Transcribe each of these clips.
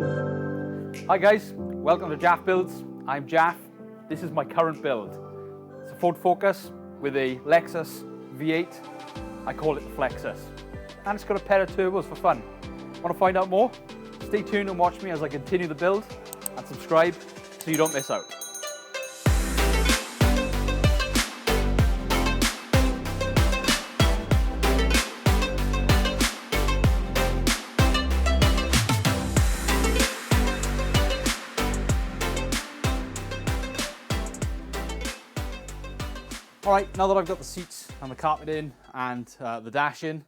Hi guys, welcome to Jaff Builds. I'm Jaff. This is my current build. It's a Ford Focus with a Lexus V8. I call it the Flexus. And it's got a pair of turbos for fun. Want to find out more? Stay tuned and watch me as I continue the build, and subscribe so you don't miss out. Alright, now that I've got the seats and the carpet in and the dash in,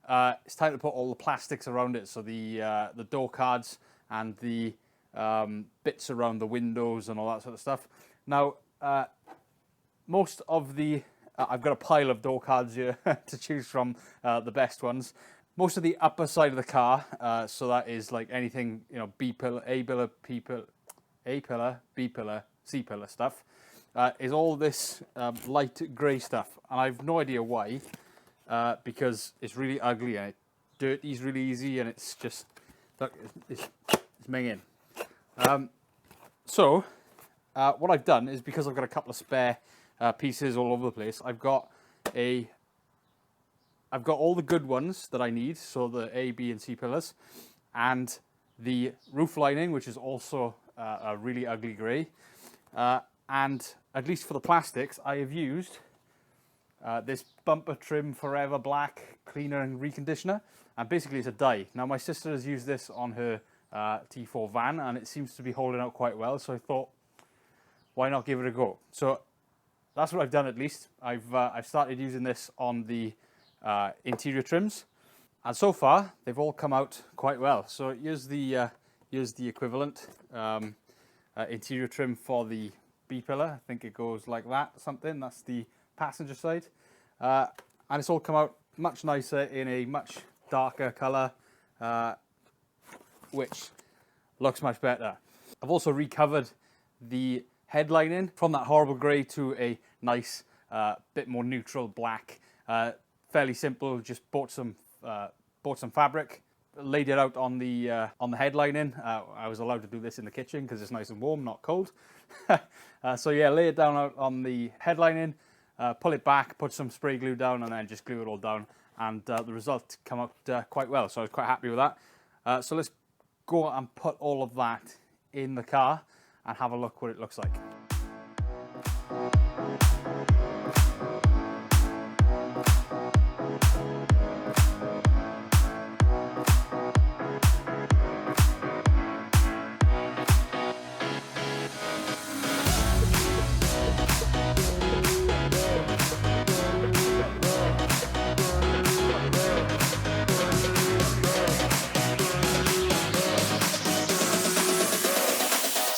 it's time to put all the plastics around it. So the door cards and the bits around the windows and all that sort of stuff. Now, most of the, I've got a pile of door cards here to choose from, the best ones. Most of the upper side of the car, so that is like anything, you know, B pillar, A pillar, B pillar, C pillar stuff. Is all this light grey stuff, and I've no idea why, because it's really ugly and it dirties really easy, and it's just, look, it's minging. So what I've done is, because I've got a couple of spare pieces all over the place, I've got all the good ones that I need, so the A, B and C pillars, and the roof lining, which is also a really ugly grey. And at least for the plastics, I have used this Bumper Trim Forever Black Cleaner and Reconditioner. And basically it's a dye. Now my sister has used this on her T4 van, and it seems to be holding out quite well. So I thought, why not give it a go? So that's what I've done at least. I've started using this on the interior trims. And so far, they've all come out quite well. So here's the equivalent interior trim for the B pillar. I think it goes like that, something. That's the passenger side. And it's all come out much nicer in a much darker colour, which looks much better. I've also recovered the headlining from that horrible grey to a nice, bit more neutral black. Fairly simple, just bought some fabric, laid it out on the headlining. I was allowed to do this in the kitchen because it's nice and warm, not cold. So yeah, lay it down out on the headlining, pull it back, put some spray glue down, and then just glue it all down. And the result came out quite well, so I was quite happy with that. So let's go and put all of that in the car and have a look what it looks like.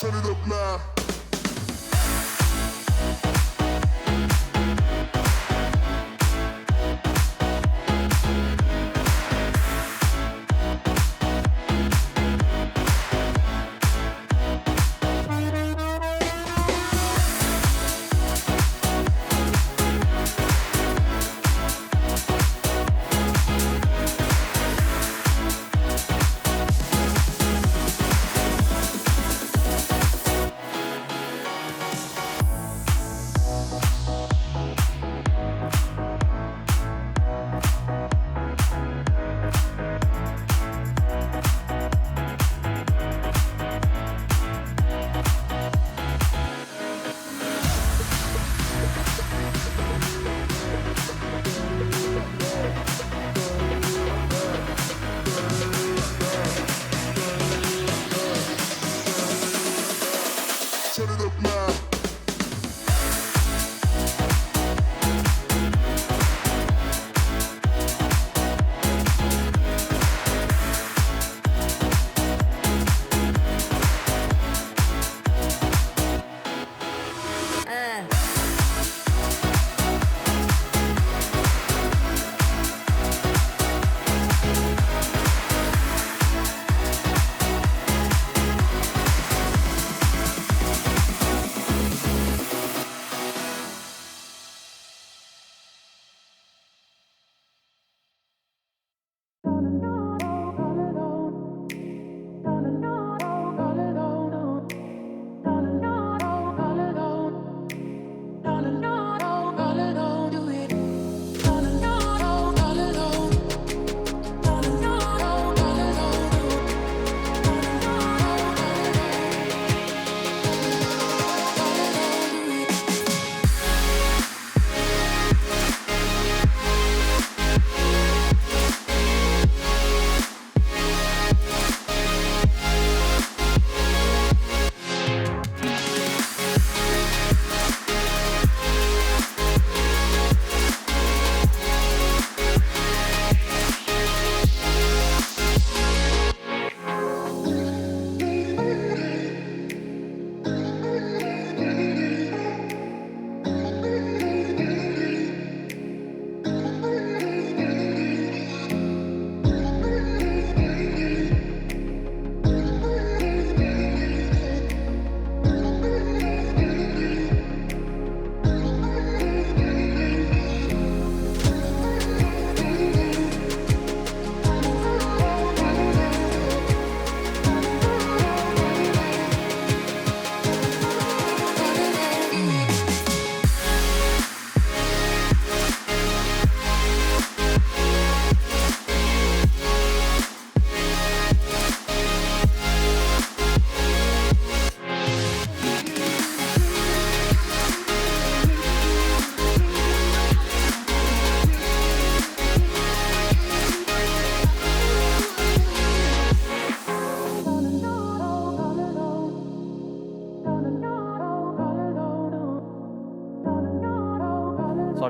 Turn it up now.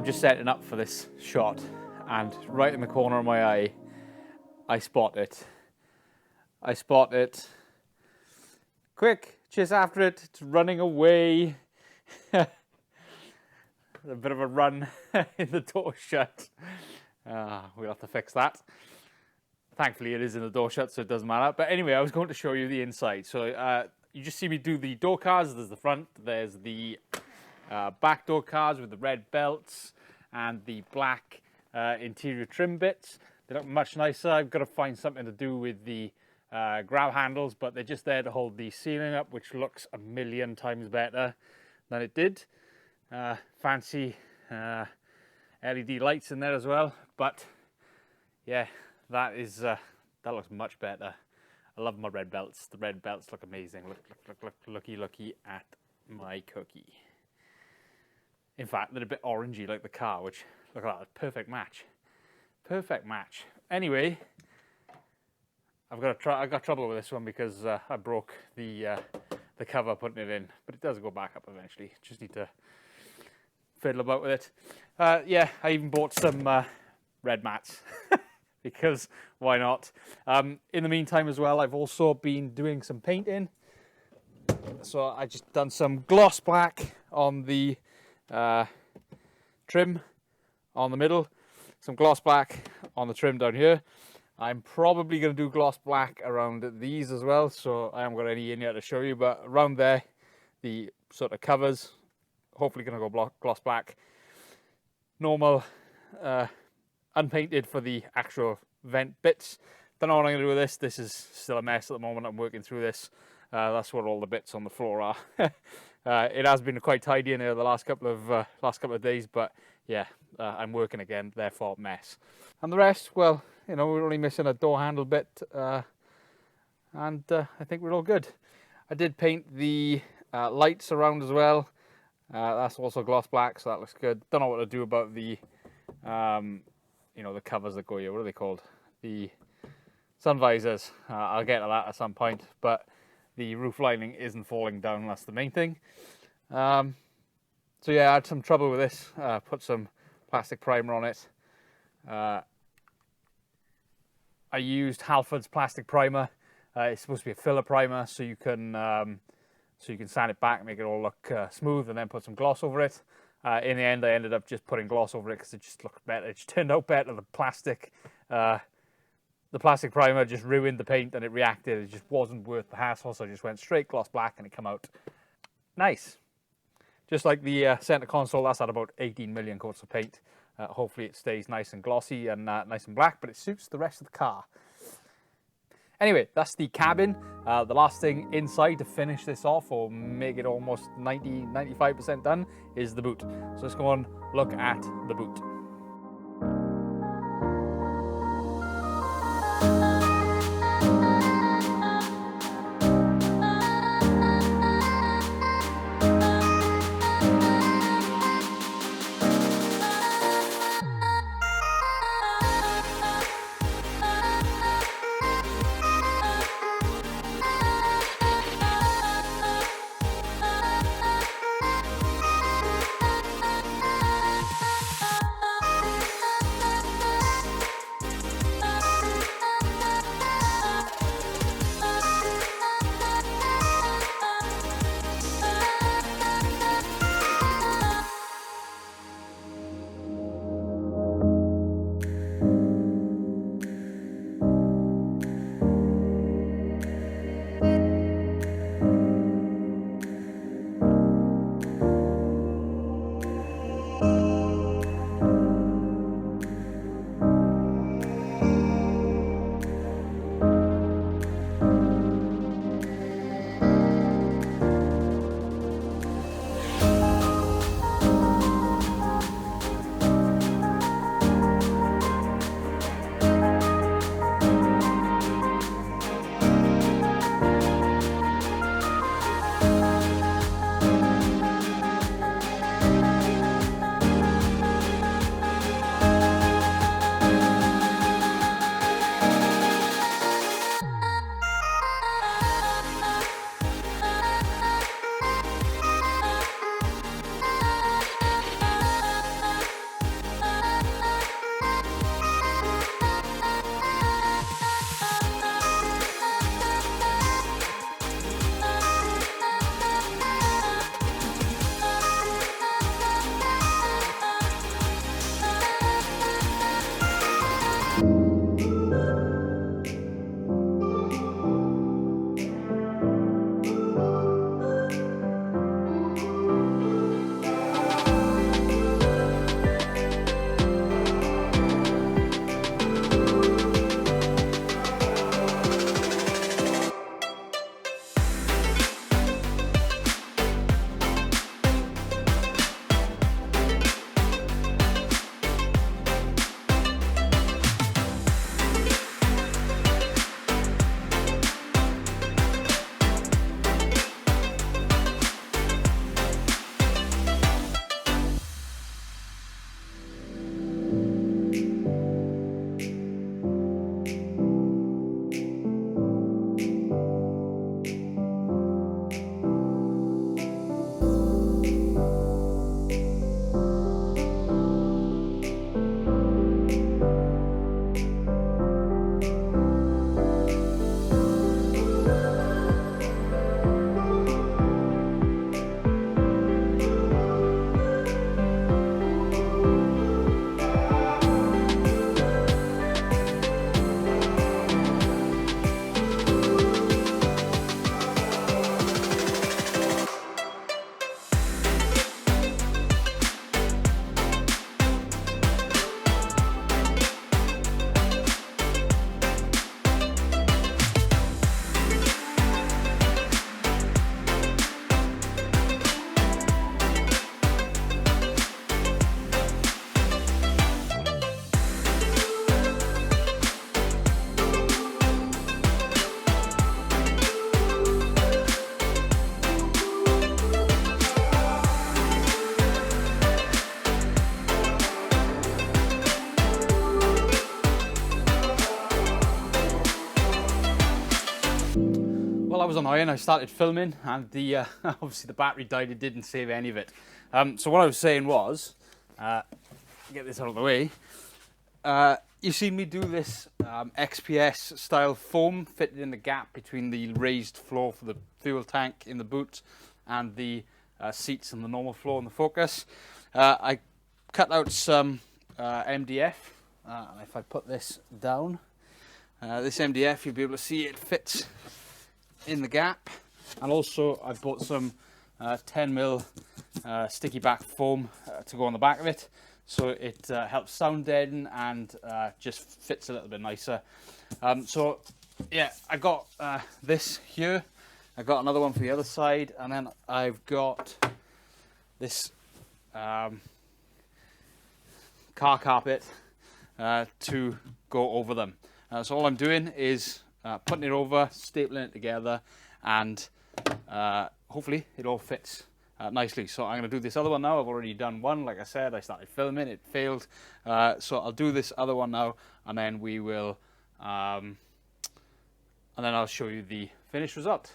I'm just setting up for this shot, and right in the corner of my eye, I spot it. I spot it. Quick, chase after it. It's running away. A bit of a run in the door shut. We'll have to fix that. Thankfully, it is in the door shut, so it doesn't matter. But anyway, I was going to show you the inside. So you just see me do the door cards. There's the front. There's the back door cards with the red belts and the black interior trim bits. They look much nicer. I've got to find something to do with the grab handles, but they're just there to hold the ceiling up, which looks a million times better than it did. Fancy LED lights in there as well, but yeah, that looks much better. I love my red belts. The red belts look amazing. Looky at my cookie. In fact, they're a bit orangey like the car, which, look at that, perfect match. Perfect match. Anyway, I got trouble with this one because I broke the cover putting it in, but it does go back up eventually. Just need to fiddle about with it. Yeah, I even bought some red mats because why not? In the meantime as well, I've also been doing some painting. So I just done some gloss black on the trim on the middle, some gloss black on the trim down here. I'm probably going to do gloss black around these as well, so I haven't got any in yet to show you, but around there, the sort of covers, hopefully going to go gloss black. Normal, unpainted for the actual vent bits. Don't know what I'm going to do with this. This is still a mess at the moment. I'm working through this. That's what all the bits on the floor are. It has been quite tidy in here the last couple of days, but yeah, I'm working again, therefore mess. And the rest, well, you know, we're only missing a door handle bit, and I think we're all good. I did paint the lights around as well. That's also gloss black, so that looks good. Don't know what to do about the, you know, the covers that go here. What are they called? The sun visors. I'll get to that at some point, but the roof lining isn't falling down. That's the main thing. So yeah, I had some trouble with this. Put some plastic primer on it. I used Halford's plastic primer. It's supposed to be a filler primer, so you can sand it back, make it all look smooth, and then put some gloss over it. In the end, I ended up just putting gloss over it because it just looked better. It just turned out better. The plastic primer just ruined the paint and it reacted. It just wasn't worth the hassle, so I just went straight gloss black and it came out nice. Just like the center console, that's had about 18 million coats of paint. Hopefully it stays nice and glossy and nice and black, but it suits the rest of the car. Anyway, that's the cabin. The last thing inside to finish this off, or make it almost 95% done, is the boot. So let's go and look at the boot. well, that was annoying. I started filming and the obviously the battery died. It didn't save any of it. So what I was saying was, get this out of the way. You've seen me do this XPS style foam fitted in the gap between the raised floor for the fuel tank in the boot and the seats and the normal floor in the Focus. I cut out some MDF, and if I put this down, this MDF, you'll be able to see it fits in the gap. And also I've bought some 10mm sticky back foam to go on the back of it, so it helps sound deaden and just fits a little bit nicer. So yeah, I got this here, I got another one for the other side, and then I've got this car carpet to go over them. So all I'm doing is putting it over, stapling it together, and hopefully it all fits nicely. So I'm going to do this other one now. I've already done one. Like I said, I started filming, it failed. So I'll do this other one now, and then we will, and then I'll show you the finished result.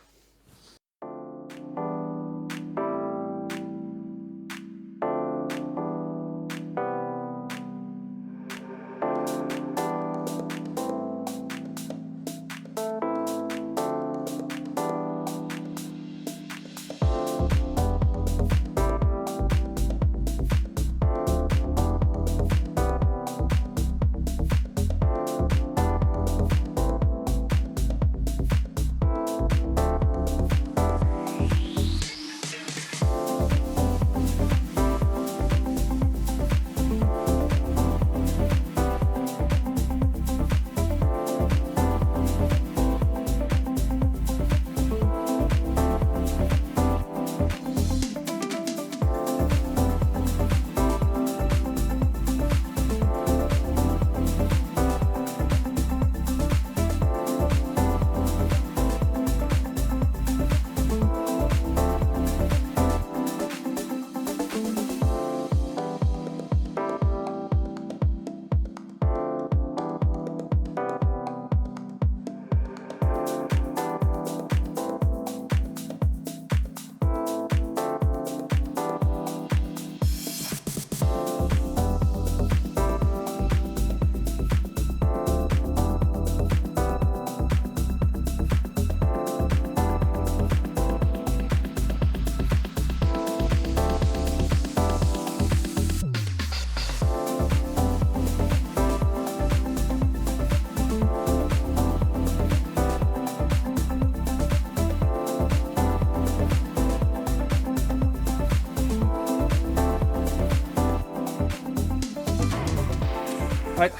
Right,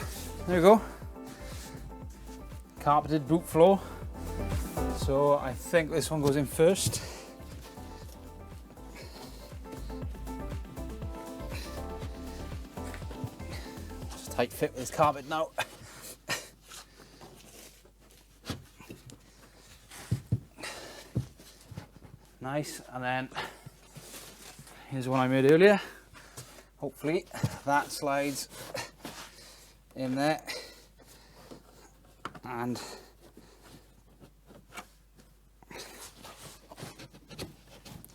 there we go. Carpeted boot floor. So I think this one goes in first. Just tight fit with this carpet now. Nice, and then here's one I made earlier. Hopefully that slides in there, and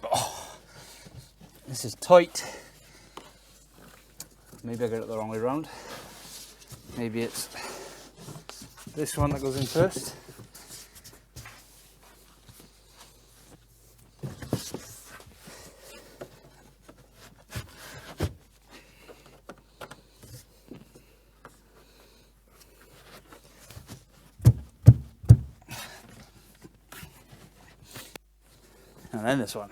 oh, this is tight. Maybe I got it the wrong way around. Maybe it's this one that goes in first. And then this one.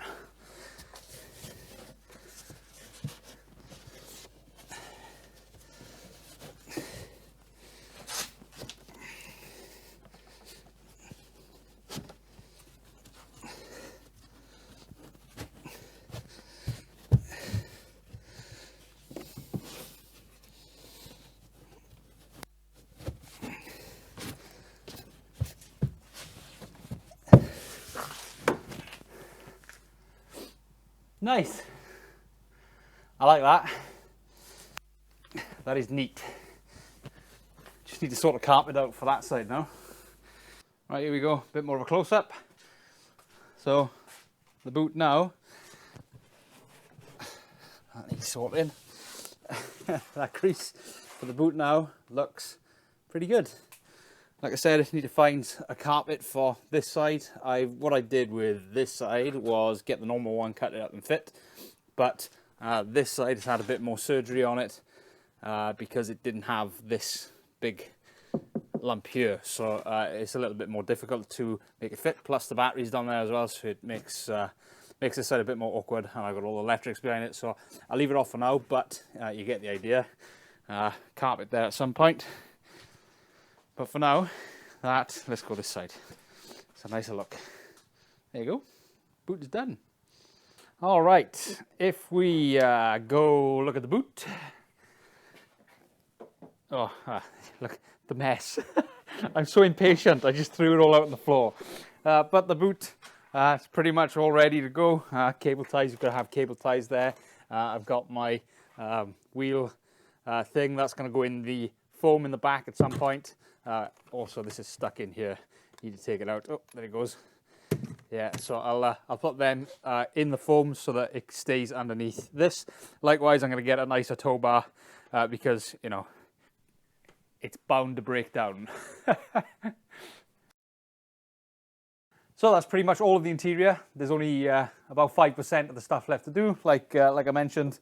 Nice. I like that. That is neat. Just need to sort the carpet out for that side now. Right, here we go. A bit more of a close-up. So the boot now, that needs sorting. That crease for the boot now looks pretty good. Like I said, I need to find a carpet for this side. What I did with this side was get the normal one, cut it up and fit. But this side has had a bit more surgery on it because it didn't have this big lump here. So it's a little bit more difficult to make it fit. Plus the battery's down there as well, so it makes this side a bit more awkward. And I've got all the electrics behind it, so I'll leave it off for now, but you get the idea. Carpet there at some point. But for now, let's go this side. It's a nicer look. There you go. Boot is done. All right, if we go look at the boot. Oh, look, the mess. I'm so impatient, I just threw it all out on the floor. But the boot, it's pretty much all ready to go. Cable ties, you've got to have cable ties there. I've got my wheel thing that's going to go in the foam in the back at some point. Also, this is stuck in here. Need to take it out. Oh, there it goes. Yeah, so I'll put them in the foam so that it stays underneath this. Likewise, I'm going to get a nicer tow bar because, you know, it's bound to break down. So that's pretty much all of the interior. There's only about 5% of the stuff left to do. Like I mentioned,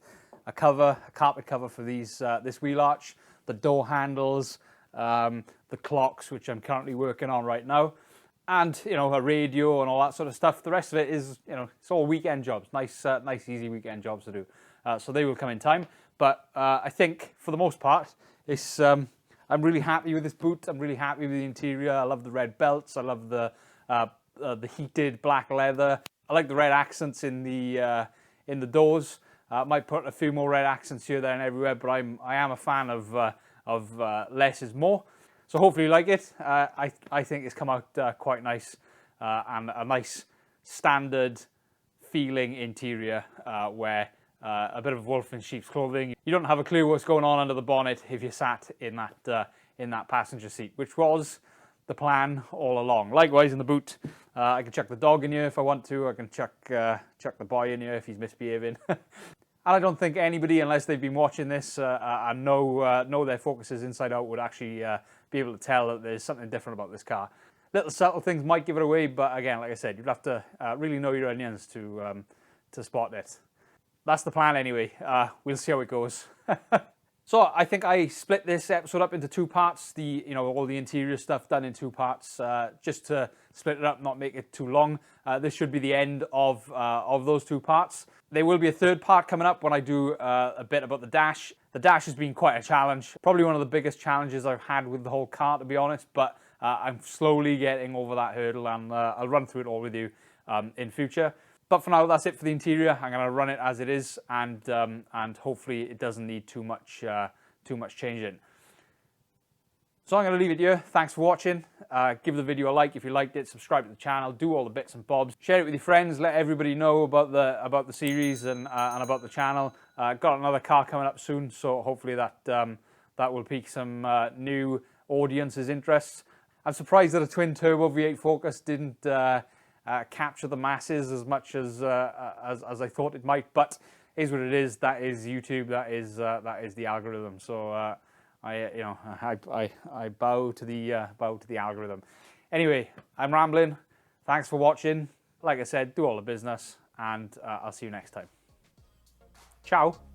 a carpet cover for this wheel arch, the door handles, the clocks, which I'm currently working on right now, and, you know, a radio and all that sort of stuff. The rest of it is, you know, it's all weekend jobs, nice easy weekend jobs to do. So they will come in time. But I think for the most part, it's I'm really happy with this boot. I'm really happy with the interior. I love the red belts. I love the heated black leather. I like the red accents in the doors. Might put a few more red accents here, there, and everywhere. But I am a fan of less is more. So hopefully you like it. I think it's come out quite nice and a nice standard feeling interior where a bit of wolf in sheep's clothing. You don't have a clue what's going on under the bonnet if you sat in that passenger seat, which was the plan all along. Likewise in the boot, I can chuck the dog in here if I want to. I can chuck the boy in here if he's misbehaving. And I don't think anybody, unless they've been watching this and know their focuses inside out, would actually be able to tell that there's something different about this car. Little subtle things might give it away, but again, like I said, you'd have to really know your onions to spot it. That's the plan anyway. We'll see how it goes. So I think I split this episode up into two parts. All the interior stuff done in two parts, just to split it up, not make it too long. This should be the end of those two parts. There will be a third part coming up when I do a bit about the dash. The dash has been quite a challenge, probably one of the biggest challenges I've had with the whole car, to be honest. But I'm slowly getting over that hurdle, and I'll run through it all with you in future. But for now, that's it for the interior. I'm going to run it as it is, and hopefully it doesn't need too much changing. So I'm going to leave it here. Thanks for watching. Give the video a like if you liked it. Subscribe to the channel. Do all the bits and bobs. Share it with your friends. Let everybody know about the series and about the channel. Got another car coming up soon, so hopefully that will pique some new audience's interest. I'm surprised that a twin turbo V8 Focus didn't capture the masses as much as I thought it might, but is what it is. That is YouTube. That is the algorithm. So I bow to the algorithm. Anyway, I'm rambling. Thanks for watching. Like I said, do all the business, and I'll see you next time. Ciao.